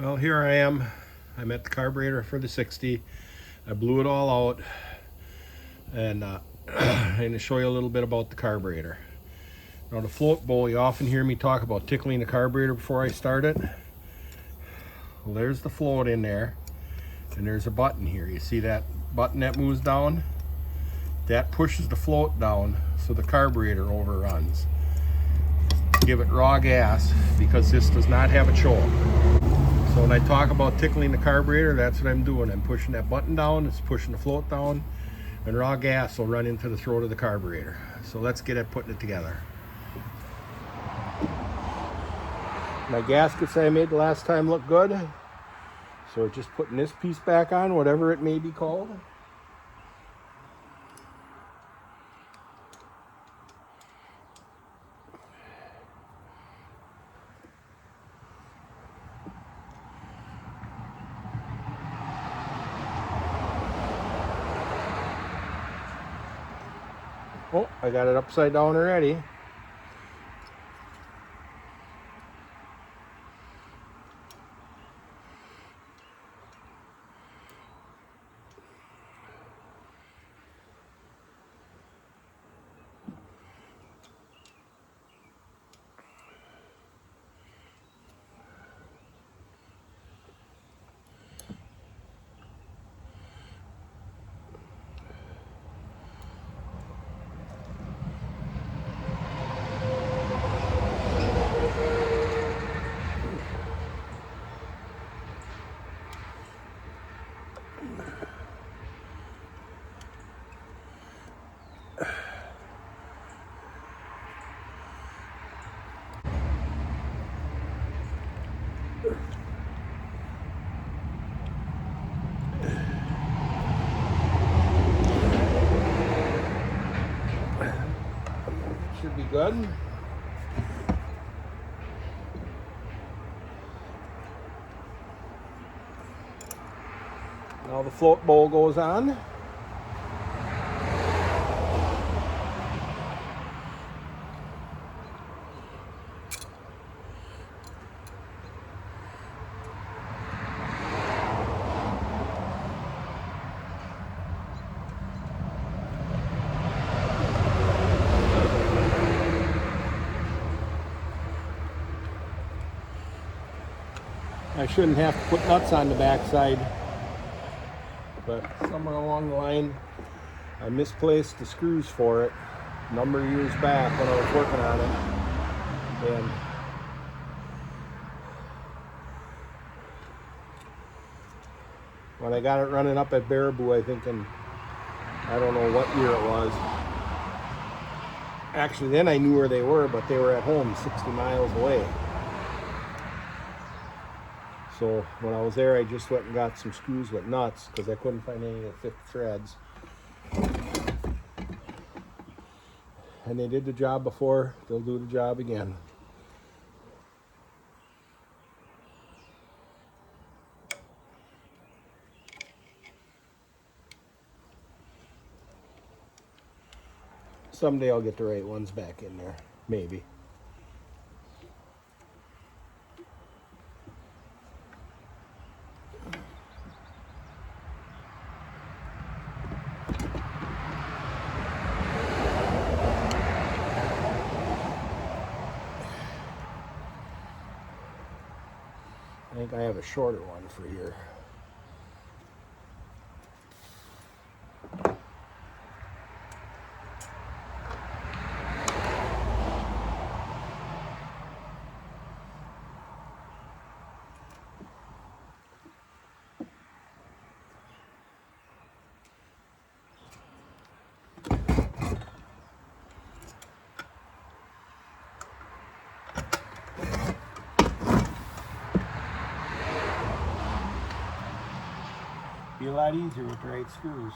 Well, here I am. I'm at the carburetor for the 60. I blew it all out, and I'm going to show you a little bit about the carburetor. Now, the float bowl, you often hear me talk about tickling the carburetor before I start it. Well, there's the float in there, and there's a button here. You see that button that moves down? That pushes the float down so the carburetor overruns. Give it raw gas because this does not have a choke. So when I talk about tickling the carburetor, that's what I'm doing. I'm pushing that button down, it's pushing the float down, and raw gas will run into the throat of the carburetor. So let's get at putting it together. My gaskets I made the last time look good. So just putting this piece back on, whatever it may be called. Oh, I got it upside down already. Should be good. Now the float bowl goes on. I shouldn't have to put nuts on the backside, but somewhere along the line I misplaced the screws for it a number of years back when I was working on it. And when I got it running up at Baraboo, I think I don't know what year it was. Actually, then I knew where they were, but they were at home 60 miles away. So when I was there, I just went and got some screws with nuts because I couldn't find any that fit the threads. And they did the job before, they'll do the job again. Someday I'll get the right ones back in there, maybe. I think I have a shorter one for here. Be a lot easier with the right screws.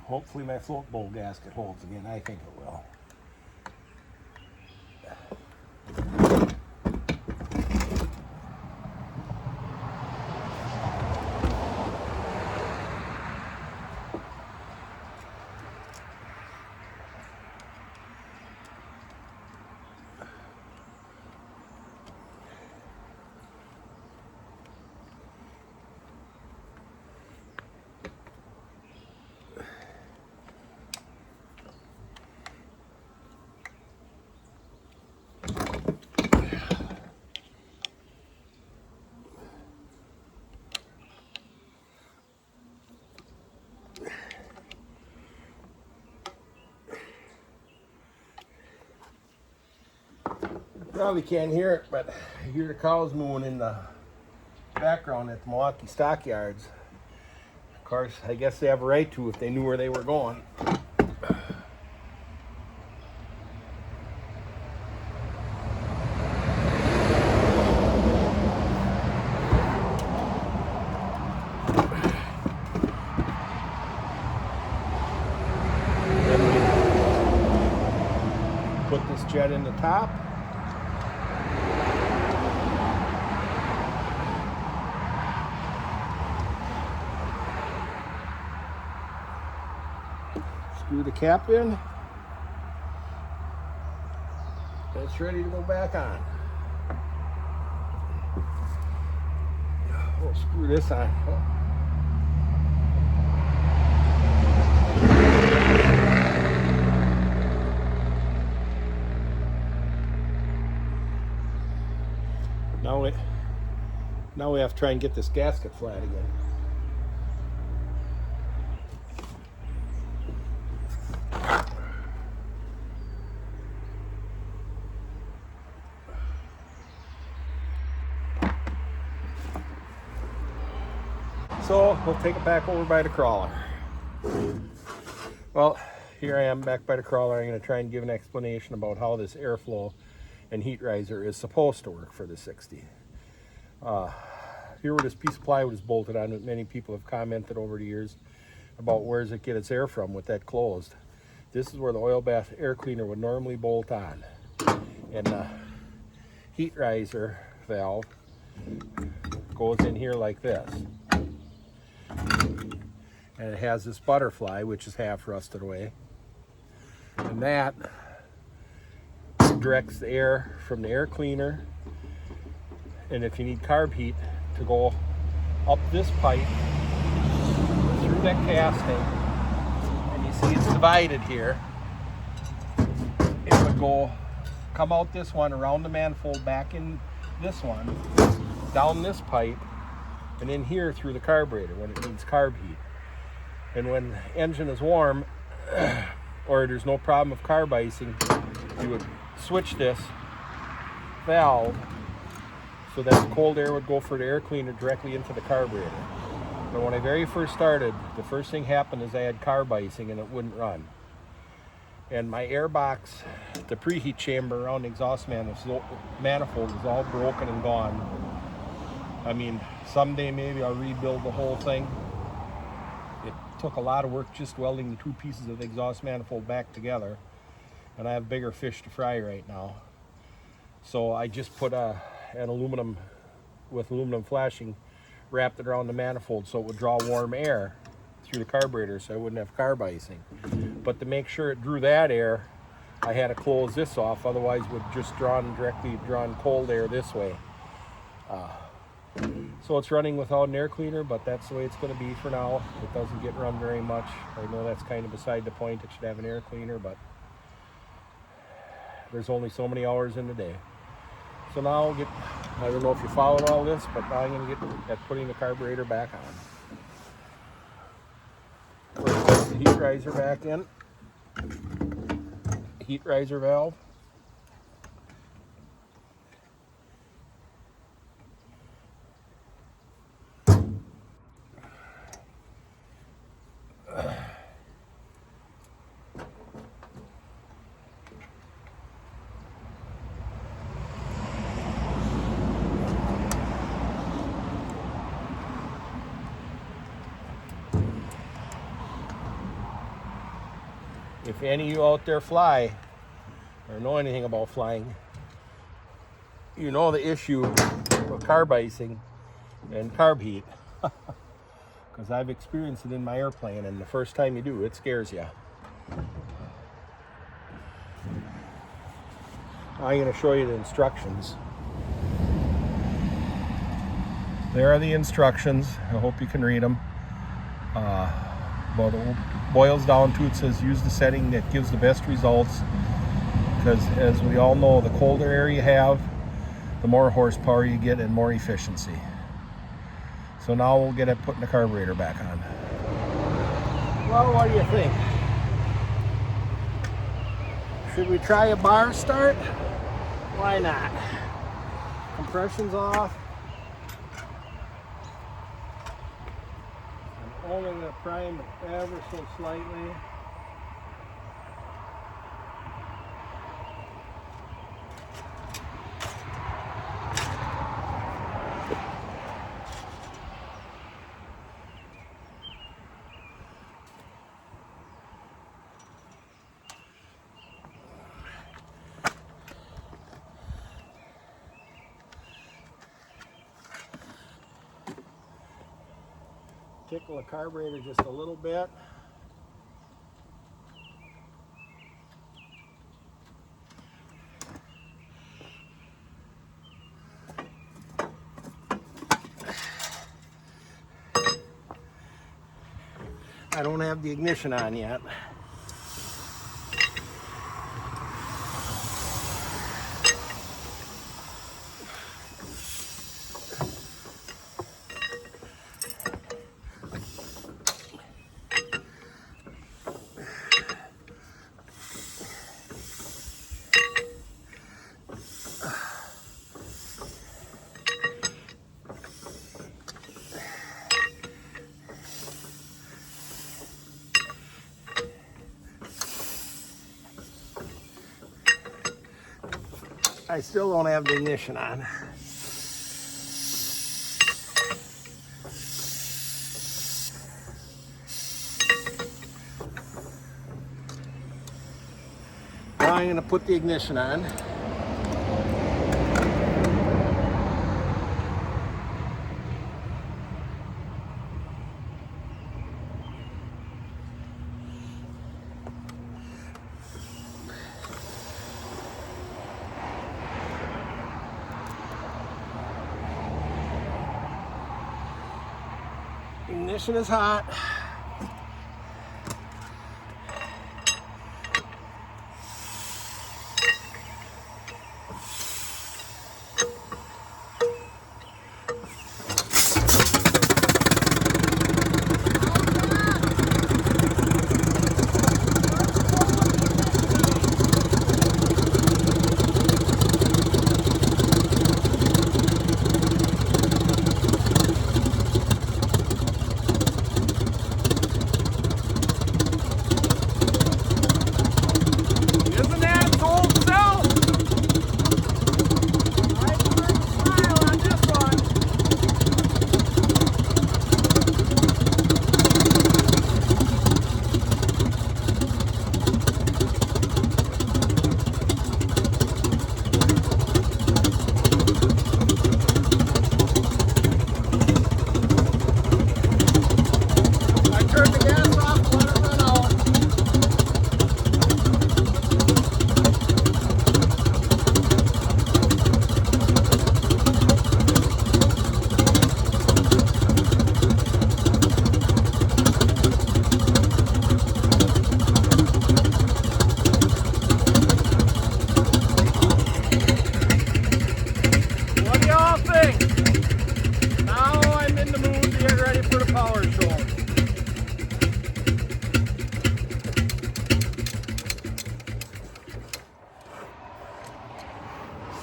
Hopefully my float bowl gasket holds again. I think it will. Probably can't hear it, but I hear the cows mooing in the background at the Milwaukee stockyards. Of course, I guess they have a right to if they knew where they were going. Put this jet in the top. Screw the cap in. It's ready to go back on. We'll screw this on. Now we have to try and get this gasket flat again. So we'll take it back over by the crawler. Well, here I am back by the crawler. I'm going to try and give an explanation about how this airflow and heat riser is supposed to work for the 60. Here where this piece of plywood is bolted on, many people have commented over the years about where does it get its air from with that closed. This is where the oil bath air cleaner would normally bolt on. And the heat riser valve goes in here like this. And it has this butterfly, which is half rusted away. And that directs the air from the air cleaner. And if you need carb heat, to go up this pipe through that casting, and you see it's divided here, it would come out this one, around the manifold, back in this one, down this pipe, and in here through the carburetor when it needs carb heat. And when the engine is warm, or there's no problem of carb icing, you would switch this valve so that the cold air would go for the air cleaner directly into the carburetor. But when I very first started, the first thing happened is I had carb icing and it wouldn't run. And my air box, the preheat chamber around the exhaust manifold is all broken and gone. I mean, someday maybe I'll rebuild the whole thing. It took a lot of work just welding the two pieces of the exhaust manifold back together. And I have bigger fish to fry right now. So I just put an aluminum flashing, wrapped it around the manifold so it would draw warm air through the carburetor so I wouldn't have carb icing. But to make sure it drew that air, I had to close this off, otherwise it would just directly drawn cold air this way. So it's running without an air cleaner, but that's the way it's going to be for now. It doesn't get run very much. I know that's kind of beside the point, it should have an air cleaner, but there's only so many hours in the day. So now I don't know if you followed all this, but now I'm going to get at putting the carburetor back on. First, put the heat riser back in. Heat riser valve. if any of you out there fly or know anything about flying, you know the issue with carb icing and carb heat. Because I've experienced it in my airplane, and the first time you do, it scares you. I'm going to show you the instructions. There are the instructions. I hope you can read them. But it boils down to, it says use the setting that gives the best results, because as we all know, the colder air you have, the more horsepower you get and more efficiency. So now we'll get it putting the carburetor back on. Well, what do you think? Should we try a bar start? Why not? Compression's off. I'm only going to prime it ever so slightly. Tickle the carburetor just a little bit. I don't have the ignition on yet. I still don't have the ignition on. Now I'm going to put the ignition on. Ignition is hot.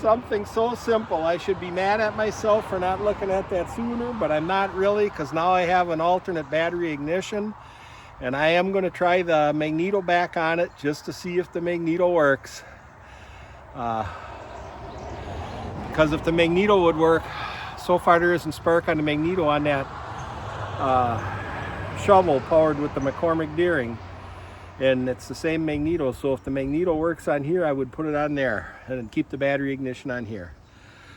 Something so simple. I should be mad at myself for not looking at that sooner, but I'm not really, because now I have an alternate battery ignition, and I am going to try the magneto back on it just to see if the magneto works. Because if the magneto would work, so far there isn't spark on the magneto on that shovel powered with the McCormick Deering. And it's the same magneto, so if the magneto works on here, I would put it on there and keep the battery ignition on here.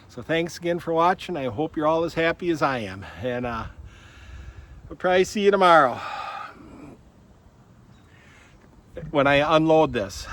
So thanks again for watching. I hope you're all as happy as I am, and I'll probably see you tomorrow when I unload this.